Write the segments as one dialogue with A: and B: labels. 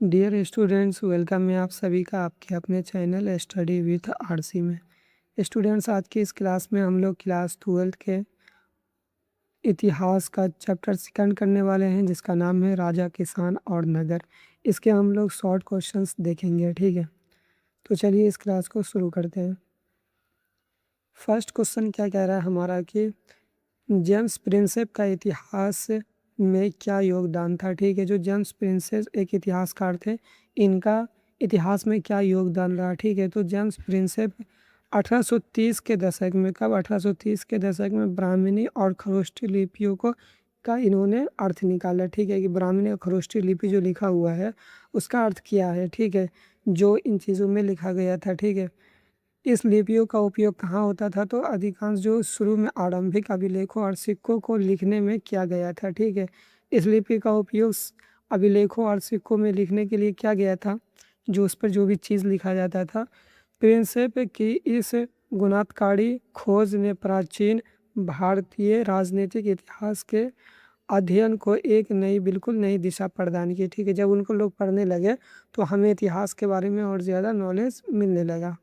A: Dear students, welcome है आप सभी का आपके अपने चैनल स्टडी विथ आरसी में। स्टूडेंट्स, आज की इस क्लास में हम लोग क्लास 12 के इतिहास का चैप्टर सेकंड करने वाले हैं, जिसका नाम है राजा, किसान और नगर। इसके हम लोग शॉर्ट क्वेश्चंस देखेंगे, ठीक है। तो चलिए इस क्लास को शुरू करते हैं। फर्स्ट क्वेश्चन क्या कह रहा है हमारा कि जेम्स प्रिंसेप का इतिहास में क्या योगदान था, ठीक है। जो जेम्स प्रिंसेप एक इतिहासकार थे, इनका इतिहास में क्या योगदान रहा, ठीक है। तो जेम्स प्रिंसेप 1830 के दशक में, कब 1830 के दशक में ब्राह्मणी और खरोष्ठी लिपियों को का इन्होंने अर्थ निकाला, ठीक है। कि ब्राह्मणी और खरोष्ठी लिपि जो लिखा हुआ है उसका अर्थ क्या है, ठीक है, जो इन चीज़ों में लिखा गया था, ठीक है। इस लिपियों का उपयोग कहाँ होता था, तो अधिकांश जो शुरू में आरंभिक अभिलेखों और सिक्कों को लिखने में किया गया था, ठीक है। इस लिपि का उपयोग अभिलेखों और सिक्कों में लिखने के लिए किया गया था, जो उस पर जो भी चीज़ लिखा जाता था। प्रिंसेप की इस गुणात्मक खोज ने प्राचीन भारतीय राजनीतिक इतिहास के अध्ययन को एक नई, बिल्कुल नई दिशा प्रदान की, ठीक है। जब उनको लोग पढ़ने लगे तो हमें इतिहास के बारे में और ज़्यादा नॉलेज मिलने लगा।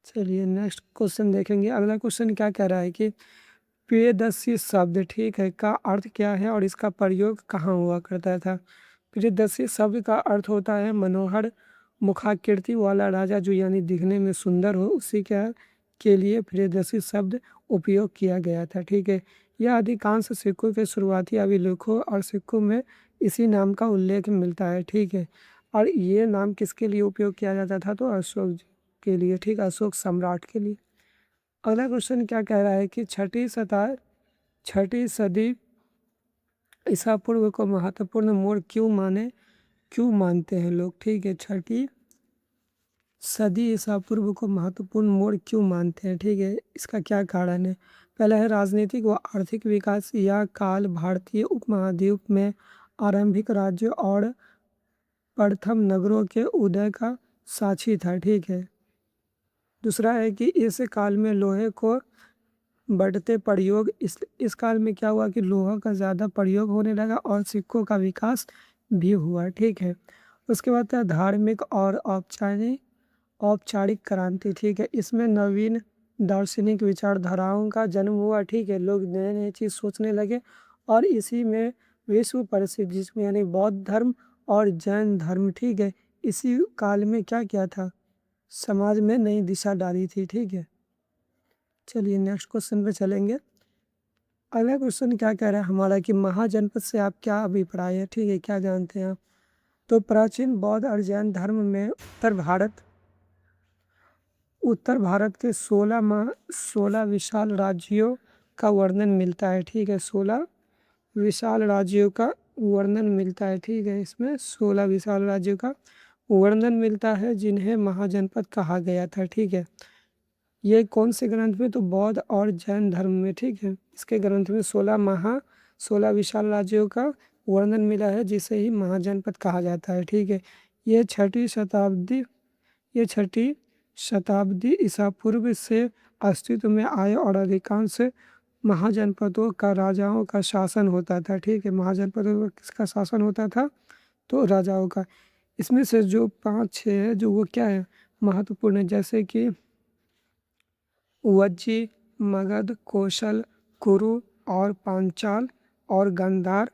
A: चलिए नेक्स्ट क्वेश्चन देखेंगे। अगला क्वेश्चन क्या कह रहा है कि प्रियदर्शी शब्द, ठीक है, का अर्थ क्या है और इसका प्रयोग कहाँ हुआ करता था। प्रियदर्शी शब्द का अर्थ होता है मनोहर मुखाकृति वाला राजा, जो यानी दिखने में सुंदर हो, उसी के लिए प्रियदर्शी शब्द उपयोग किया गया था, ठीक है। यह अधिकांश सिक्कों के शुरुआती अभिलेखों और सिक्कों में इसी नाम का उल्लेख मिलता है, ठीक है। और ये नाम किसके लिए उपयोग किया जाता था, तो अशोक जी के लिए, ठीक, अशोक सम्राट के लिए। अगला क्वेश्चन क्या कह रहा है कि छठी सदी ईसा पूर्व को महत्वपूर्ण मोड़ क्यों मानते हैं लोग, ठीक है। छठी सदी ईसा पूर्व को महत्वपूर्ण मोड़ क्यों मानते हैं, ठीक है। इसका क्या कारण है। पहला है राजनीतिक व आर्थिक विकास। यह काल भारतीय उपमहाद्वीप में आरंभिक राज्य और प्रथम नगरों के उदय का साक्षी था, ठीक है। दूसरा है कि इस काल में लोहे को बढ़ते प्रयोग, इस काल में क्या हुआ कि लोहा का ज़्यादा प्रयोग होने लगा और सिक्कों का विकास भी हुआ, ठीक है। उसके बाद है धार्मिक और औपचारिक क्रांति, ठीक है। इसमें नवीन दार्शनिक विचारधाराओं का जन्म हुआ, ठीक है। लोग नए नए चीज़ सोचने लगे और इसी में विश्व प्रसिद्ध, जिसमें यानी बौद्ध धर्म और जैन धर्म, ठीक है, इसी काल में क्या किया था, समाज में नई दिशा डाली थी, ठीक है। चलिए नेक्स्ट क्वेश्चन पे चलेंगे। अगला क्वेश्चन क्या कह रहा है हमारा कि महाजनपद से आप क्या अभिप्राय है, ठीक है, क्या जानते हैं आप। तो प्राचीन बौद्ध और जैन धर्म में उत्तर भारत के 16 विशाल राज्यों का वर्णन मिलता है, ठीक है। 16 विशाल राज्यों का वर्णन मिलता है, ठीक है। इसमें 16 विशाल राज्यों का वर्णन मिलता है, जिन्हें महाजनपद कहा गया था, ठीक है। ये कौन से ग्रंथ में, तो बौद्ध और जैन धर्म में, ठीक है। इसके ग्रंथ में 16 विशाल राज्यों का वर्णन मिला है, जिसे ही महाजनपद कहा जाता है, ठीक है। ये छठी शताब्दी ईसा पूर्व से अस्तित्व में आए और अधिकांश महाजनपदों का राजाओं का शासन होता था, ठीक है। महाजनपदों का किसका शासन होता था, तो राजाओं का। इसमें से जो 5-6 है, जो वो क्या है, महत्वपूर्ण है, जैसे कि वज्जी, मगध, कौशल, कुरु और पांचाल और गांधार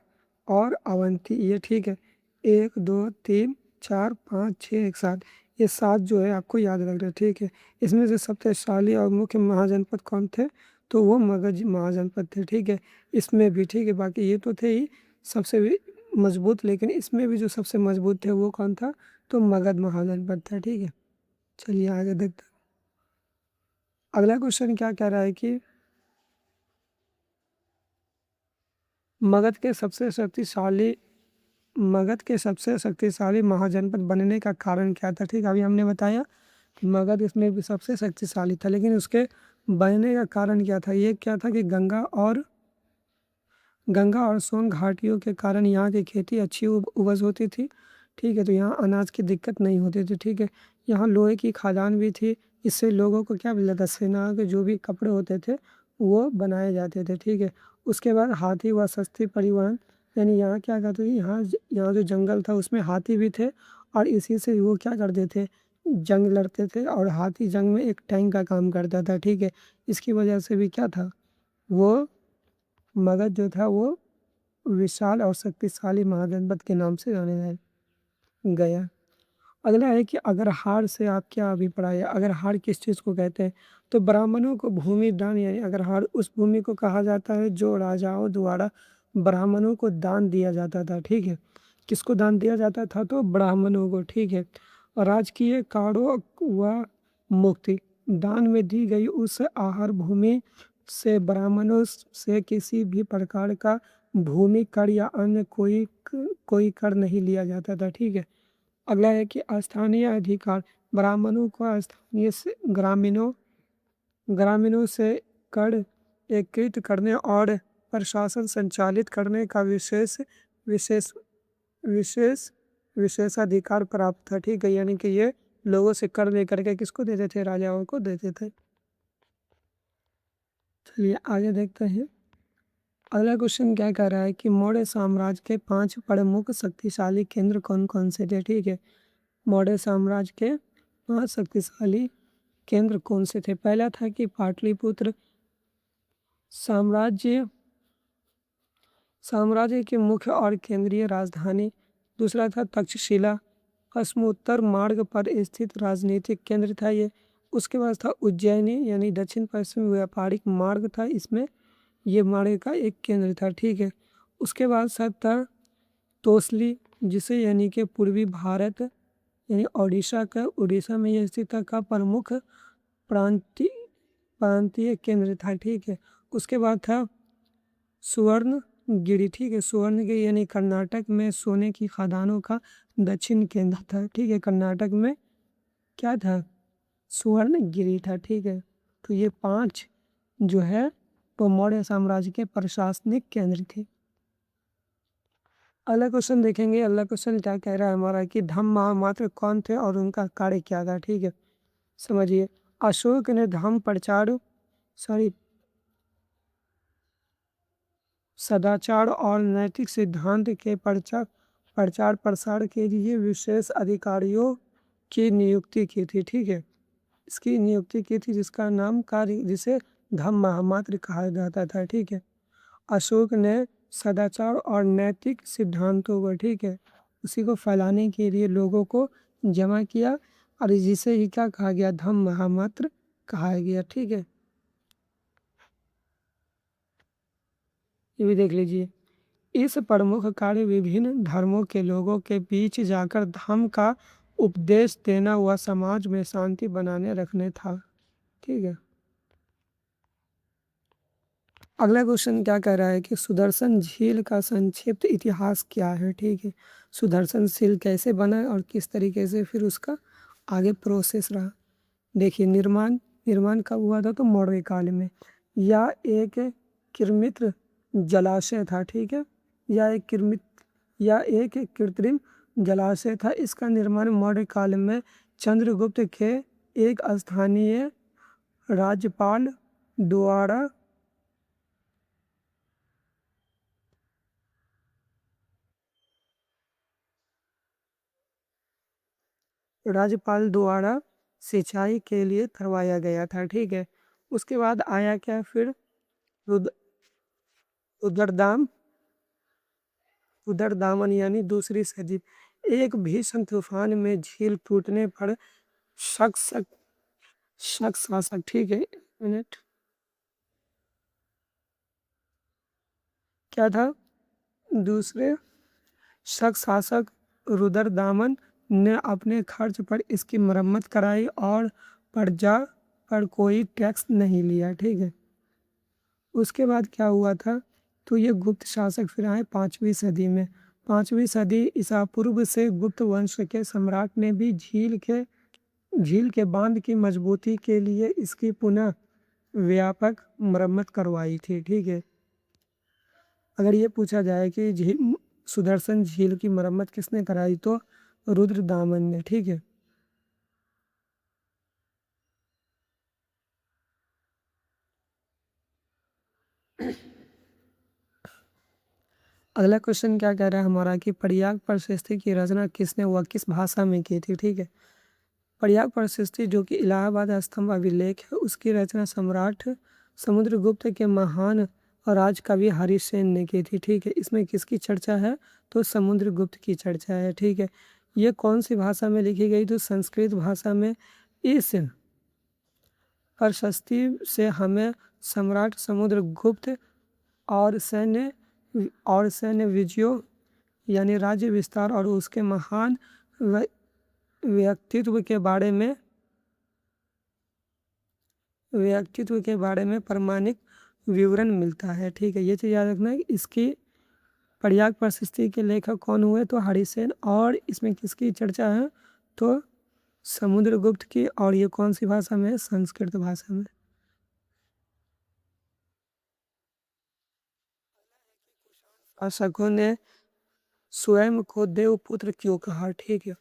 A: और अवंती, ये, ठीक है। 1 2 3 4 5 6 एक साथ, ये 7 जो है आपको याद रख रहे, ठीक है। इसमें से सबसे शाली और मुख्य महाजनपद कौन थे, तो वो मगध महाजनपद थे, ठीक है। इसमें भी, ठीक है, बाकी ये तो थे ही सबसे भी मजबूत, लेकिन इसमें भी जो सबसे मजबूत थे वो कौन था, तो मगध महाजनपद था, ठीक है। चलिए आगे देखते हैं। अगला क्वेश्चन क्या कह रहा है कि मगध के सबसे शक्तिशाली महाजनपद बनने का कारण क्या था, ठीक है। अभी हमने बताया कि मगध इसमें भी सबसे शक्तिशाली था, लेकिन उसके बनने का कारण क्या था। ये क्या था कि गंगा और सोन घाटियों के कारण यहाँ की खेती अच्छी उपज होती थी, ठीक है। तो यहाँ अनाज की दिक्कत नहीं होती थी, ठीक है। यहाँ लोहे की खदान भी थी, इससे लोगों को क्या मिलता था, सेना के जो भी कपड़े होते थे वो बनाए जाते थे, ठीक है। उसके बाद हाथी व सस्ती परिवहन यानी यहाँ क्या करते थे, यहाँ जो जंगल था उसमें हाथी भी थे, और इसी से वो क्या करते थे, जंग लड़ते थे, और हाथी जंग में एक टैंक का काम करता था, ठीक है। इसकी वजह से भी क्या था, वो मगध जो था वो विशाल और शक्तिशाली महाजनपद के नाम से जाने गया। अगला है कि अगर हार से आप क्या अभिप्राय है, अगर हार किस चीज़ को कहते हैं, तो ब्राह्मणों को भूमि दान, यानी अगर हार उस भूमि को कहा जाता है जो राजाओं द्वारा ब्राह्मणों को दान दिया जाता था, ठीक है। किसको दान दिया जाता था, तो ब्राह्मणों को, ठीक है। और राजकीय कार्यों व मुक्ति दान में दी गई उस आहार भूमि से ब्राह्मणों से किसी भी प्रकार का भूमि कर या अन्य कोई कर नहीं लिया जाता था, ठीक है। अगला है कि स्थानीय अधिकार ब्राह्मणों को स्थानीय से ग्रामीणों से कर एकत्रित करने और प्रशासन संचालित करने का विशेष विशेष विशेषाधिकार प्राप्त था, ठीक है। यानी कि ये लोगों से कर लेकर के किसको देते थे, राजाओं को देते थे। चलिए आगे देखते हैं। अगला क्वेश्चन क्या कह रहा है कि मौर्य साम्राज्य के 5 प्रमुख शक्तिशाली केंद्र कौन कौन से थे, ठीक है। मौर्य साम्राज्य के 5 शक्तिशाली केंद्र कौन से थे। पहला था कि पाटलिपुत्र साम्राज्य साम्राज्य की मुख्य और केंद्रीय राजधानी। दूसरा था तक्षशिला, पश्चिमोत्तर मार्ग पर स्थित राजनीतिक केंद्र था ये। उसके बाद था उज्जैनी, यानी दक्षिण पश्चिम व्यापारिक मार्ग था, इसमें ये मार्ग का एक केंद्र था, ठीक है। उसके बाद सब था तोसली, जिसे यानी कि पूर्वी भारत यानी उड़ीसा में यह स्थित का प्रमुख प्रांतीय प्रांतीय केंद्र था, ठीक है। उसके बाद था सुवर्णगिरी, ठीक है। सुवर्णगिरी यानी कर्नाटक में सोने की खदानों का दक्षिण केंद्र था, ठीक है। कर्नाटक में क्या था, सुवर्णगिरी था, ठीक है। तो ये 5 जो है वो मौर्य साम्राज्य के प्रशासनिक केंद्र थे। अगला क्वेश्चन देखेंगे। अगला क्वेश्चन क्या कह रहा है हमारा कि धम्म महामात्र कौन थे और उनका कार्य क्या था, ठीक है। समझिए, अशोक ने धम्म प्रचार सॉरी सदाचार और नैतिक सिद्धांत के प्रचार प्रसार के लिए विशेष अधिकारियों की नियुक्ति की थी, ठीक है। इसकी नियुक्ति की थी जिसका नाम कार्य जिसे धम्म महामात्र कहा जाता था, ठीक है। अशोक ने सदाचार और नैतिक सिद्धांतों को, ठीक है, उसी को फैलाने के लिए लोगों को जमा किया, और जिसे ही क्या कहा गया, धम्म महामात्र कहा गया, ठीक है। ये भी देख लीजिए। इस प्रमुख कार्य विभिन्न धर्मों के लोगों के बीच जाकर धर्म का उपदेश देना व समाज में शांति बनाने रखने था, ठीक है। अगला क्वेश्चन क्या कह रहा है कि सुदर्शन झील का संक्षिप्त इतिहास क्या है, ठीक है। सुदर्शन झील कैसे बना और किस तरीके से फिर उसका आगे प्रोसेस रहा। देखिए, निर्माण निर्माण कब हुआ था, तो मौर्य काल में। या एक कृत्रिम जलाशय था, ठीक है। या एक कृत्रिम जलाशय था। इसका निर्माण मौर्य काल में चंद्रगुप्त के एक स्थानीय राज्यपाल द्वारा सिंचाई के लिए करवाया गया था, ठीक है। उसके बाद आया क्या फिर, रुद उदरदाम उदरदामन यानी दूसरी सदी। एक भीषण तूफान में झील टूटने पर शक शासक, ठीक है, एक मिनट, क्या था, दूसरे शक शासक रुद्रदामन ने अपने खर्च पर इसकी मरम्मत कराई और प्रजा पर कोई टैक्स नहीं लिया, ठीक है। उसके बाद क्या हुआ था, तो ये गुप्त शासक फिर आए 5वीं सदी में। 5वीं सदी ईसा पूर्व से गुप्त वंश के सम्राट ने भी झील के बांध की मजबूती के लिए इसकी पुनः व्यापक मरम्मत करवाई थी, ठीक है। अगर ये पूछा जाए कि सुदर्शन झील की मरम्मत किसने कराई, तो रुद्रदामन ने, ठीक है। अगला क्वेश्चन क्या कह रहा है हमारा कि पर्याय प्रशस्ति की रचना किसने व किस भाषा में की थी। ठीक है, पर्याय प्रशस्ति जो कि इलाहाबाद स्तंभ अभिलेख है, उसकी रचना सम्राट समुद्रगुप्त के महान राजकवि हरिसेन ने की थी। ठीक है, इसमें किसकी चर्चा है, तो समुद्रगुप्त की चर्चा है। ठीक है, ये कौन सी भाषा में लिखी गई, तो संस्कृत भाषा में। इस प्रशस्ति से हमें सम्राट समुद्रगुप्त और सैन्य विजयों यानी राज्य विस्तार और उसके महान व्यक्तित्व के बारे में प्रमाणिक विवरण मिलता है। ठीक है, ये चीज़ याद रखना है। इसकी पर्याय प्रशस्ति के लेखक कौन हुए, तो हरिसेन। और इसमें किसकी चर्चा है, तो समुद्रगुप्त की। और ये कौन सी भाषा में है, संस्कृत भाषा में। शासकों ने स्वयं को देवपुत्र क्यों कहा। ठीक है,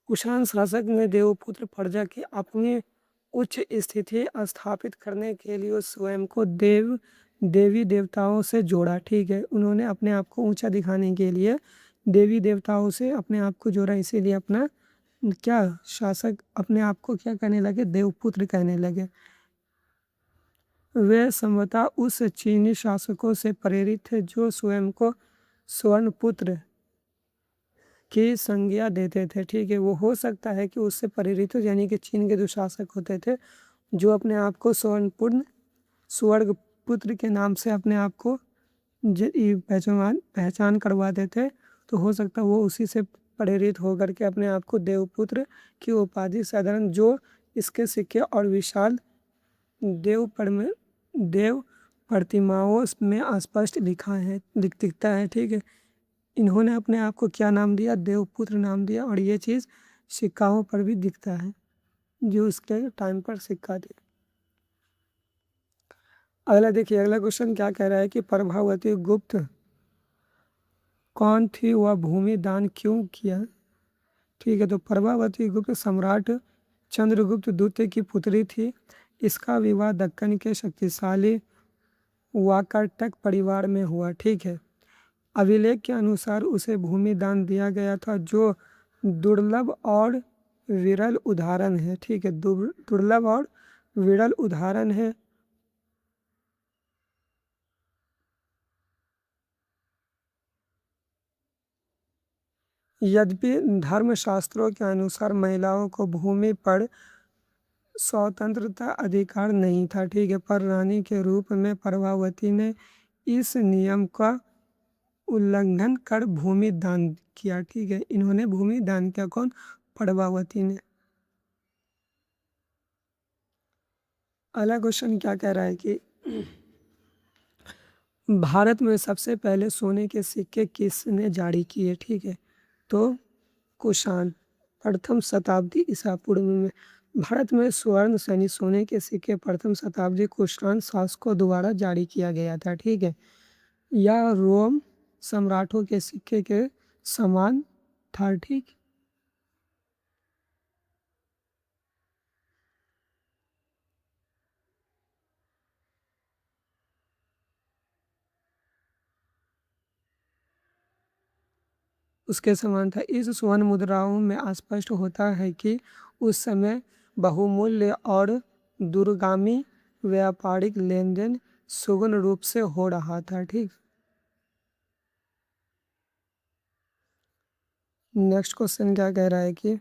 A: कुषाण शासक ने देवपुत्र प्रजा की अपनी उच्च स्थिति स्थापित करने के लिए स्वयं को देवी देवताओं से जोड़ा। ठीक है, उन्होंने अपने आप को ऊंचा दिखाने के लिए देवी देवताओं से अपने आप को जोड़ा, इसीलिए अपना क्या शासक अपने आप को क्या कहने लगे, देवपुत्र कहने लगे। वे संभवतः उस चीनी शासकों से प्रेरित थे जो स्वयं को स्वर्णपुत्र की संज्ञा देते थे। ठीक है, वो हो सकता है कि उससे प्रेरित हो, यानी कि चीन के जो शासक होते थे जो अपने आप को स्वर्ग पुत्र के नाम से अपने आप को पहचान करवाते थे, तो हो सकता है वो उसी से प्रेरित होकर के अपने आप को देवपुत्र की उपाधि साधारण जो इसके सिक्के और विशाल देव प्रतिमाओं में स्पष्ट लिखा है दिखता है। ठीक है, इन्होंने अपने आप को क्या नाम दिया, देवपुत्र नाम दिया। और ये चीज़ सिक्काओं पर भी दिखता है जो उसके टाइम पर सिक्का थे। अगला देखिए, अगला क्वेश्चन क्या कह रहा है कि प्रभावती गुप्त कौन थी, वह भूमि दान क्यों किया। ठीक है, तो प्रभावती गुप्त सम्राट चंद्रगुप्त द्वितीय की पुत्री थी। इसका विवाह दक्कन के शक्तिशाली वाकाटक परिवार में हुआ। ठीक है, अभिलेख के अनुसार उसे भूमि दान दिया गया था जो दुर्लभ और विरल उदाहरण है। ठीक है, दुर्लभ और विरल उदाहरण है। यद्यपि धर्मशास्त्रों के अनुसार महिलाओं को भूमि पर स्वतंत्रता अधिकार नहीं था। ठीक है, पर रानी के रूप में प्रभावती ने इस नियम का उल्लंघन कर भूमि दान किया। ठीक है, इन्होंने भूमि दान किया, कौन, प्रभावती ने। अगला क्वेश्चन क्या कह रहा है कि भारत में सबसे पहले सोने के सिक्के किसने जारी किए। ठीक है, तो कुषाण प्रथम शताब्दी ईसा पूर्व में। भारत में स्वर्ण यानी सोने के सिक्के प्रथम शताब्दी कुषाण शासकों द्वारा जारी किया गया था। ठीक है, यह रोम सम्राटों के सिक्के के समान था। ठीक, उसके समान था। इस स्वर्ण मुद्राओं में स्पष्ट होता है कि उस समय बहुमूल्य और दूरगामी व्यापारिक लेन देन सुगम रूप से हो रहा था। ठीक, नेक्स्ट क्वेश्चन क्या कह रहा है कि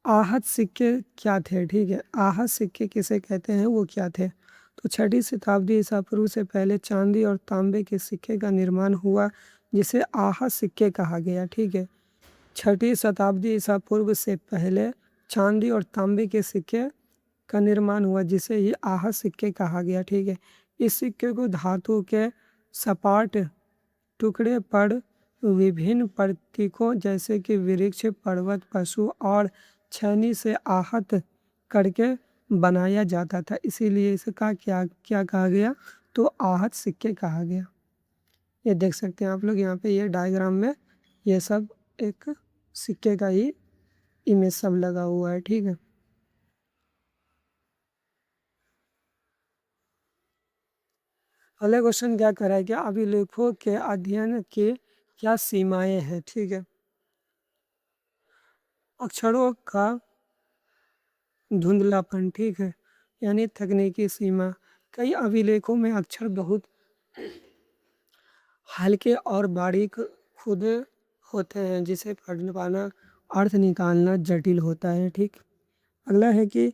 A: आहत सिक्के क्या थे। ठीक है, आहत सिक्के किसे कहते हैं, वो क्या थे, तो छठी शताब्दी ईसा पूर्व से पहले चांदी और तांबे के सिक्के का निर्माण हुआ जिसे आहत सिक्के कहा गया। ठीक है, छठी शताब्दी ईसा पूर्व से पहले चांदी और तांबे के सिक्के का निर्माण हुआ जिसे ये आहत सिक्के कहा गया। ठीक है, इस सिक्के को धातु के सपाट टुकड़े पर विभिन्न प्रतीकों जैसे कि वृक्ष, पर्वत, पशु और छेनी से आहत करके बनाया जाता था, इसीलिए इसका क्या क्या कहा गया, तो आहत सिक्के कहा गया। ये देख सकते हैं आप लोग यहाँ पे ये डायग्राम में ये सब एक सिक्के का ही इमेज सब लगा हुआ है। ठीक है, अगला क्वेश्चन क्या कर रहा है कि अभिलेखों के अध्ययन की क्या सीमाएं हैं। ठीक है, अक्षरों का धुंधलापन, ठीक है, यानी तकनीकी सीमा। कई अभिलेखों में अक्षर बहुत हल्के और बारीक खुद होते हैं, जिसे पढ़ पाना अर्थ निकालना जटिल होता है। ठीक, अगला है कि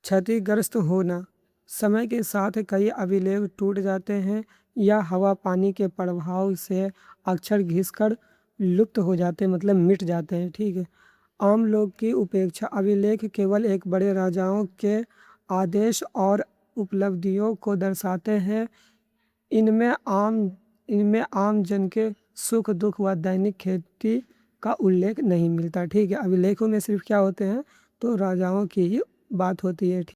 A: क्षतिग्रस्त होना। समय के साथ कई अभिलेख टूट जाते हैं या हवा पानी के प्रभाव से अक्षर घिसकर लुप्त हो जाते हैं, मतलब मिट जाते हैं। ठीक है, आम लोग की उपेक्षा। अभिलेख केवल एक बड़े राजाओं के आदेश और उपलब्धियों को दर्शाते हैं। इनमें आम इनमें आम जन के सुख दुख व दैनिक खेती का उल्लेख नहीं मिलता। ठीक है, अभिलेखों में सिर्फ क्या होते हैं, तो राजाओं की ही बात होती है।